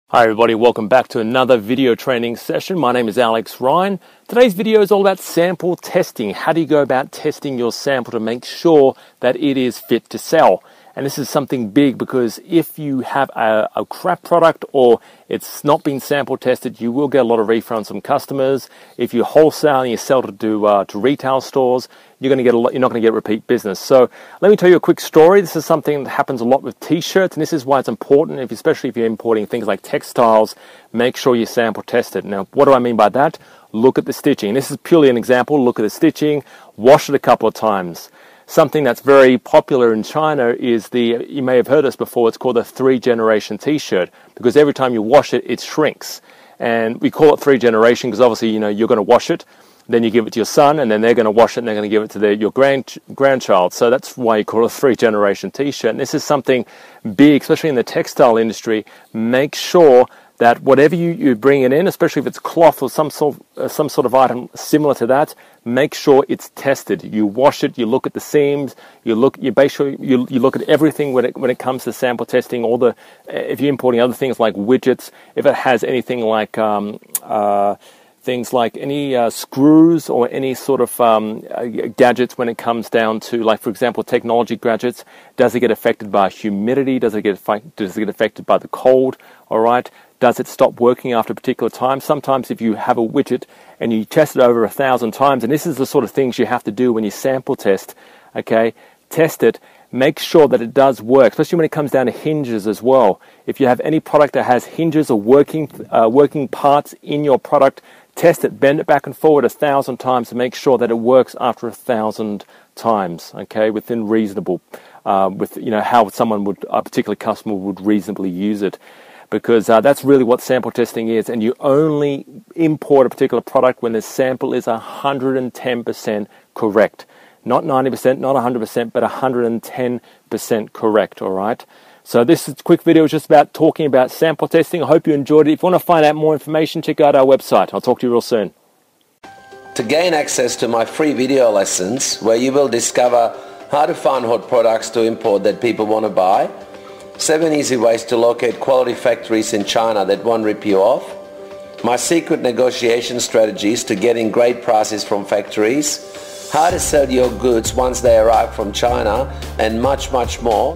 Hi everybody, welcome back to another video training session. My name is Alex Ryan. Today's video is all about sample testing. How do you go about testing your sample to make sure that it is fit to sell? And this is something big because if you have a crap product or it's not been sample tested, you will get a lot of refunds from customers. If you wholesale and you sell to retail stores, you're not going to get repeat business. So let me tell you a quick story. This is something that happens a lot with t-shirts, and this is why it's important, especially if you're importing things like textiles, make sure you sample test it. Now, what do I mean by that? Look at the stitching. This is purely an example. Look at the stitching. Wash it a couple of times. Something that's very popular in China is you may have heard this before, it's called a 3-generation t-shirt, because every time you wash it, it shrinks. And we call it 3-generation because obviously, you're going to wash it, then you give it to your son, and then they're going to wash it, and they're going to give it to your grandchild. So that's why you call it a 3-generation t-shirt. And this is something big, especially in the textile industry. Make sure that whatever you bring it in, especially if it's cloth or some sort of item similar to that, make sure it's tested. You wash it, you look at the seams, you look at everything when it comes to sample testing. If you're importing other things like widgets, if it has anything like things like any screws or any sort of gadgets when it comes down to, like, for example, technology gadgets. Does it get affected by humidity? Does it get affected by the cold? All right. Does it stop working after a particular time? Sometimes if you have a widget and you test it over 1,000 times, and this is the sort of things you have to do when you sample test, okay, test it, make sure that it does work, especially when it comes down to hinges as well. If you have any product that has hinges or working parts in your product, test it, bend it back and forward 1,000 times to make sure that it works after 1,000 times, okay, within reasonable, how a particular customer would reasonably use it. Because that's really what sample testing is, and you only import a particular product when the sample is 110% correct. Not 90%, not 100%, but 110% correct, all right? So this quick video is just about talking about sample testing. I hope you enjoyed it. If you want to find out more information, check out our website. I'll talk to you real soon. To gain access to my free video lessons, where you will discover how to find hot products to import that people want to buy, 7 easy ways to locate quality factories in China that won't rip you off, my secret negotiation strategies to getting great prices from factories, how to sell your goods once they arrive from China, and much, much more.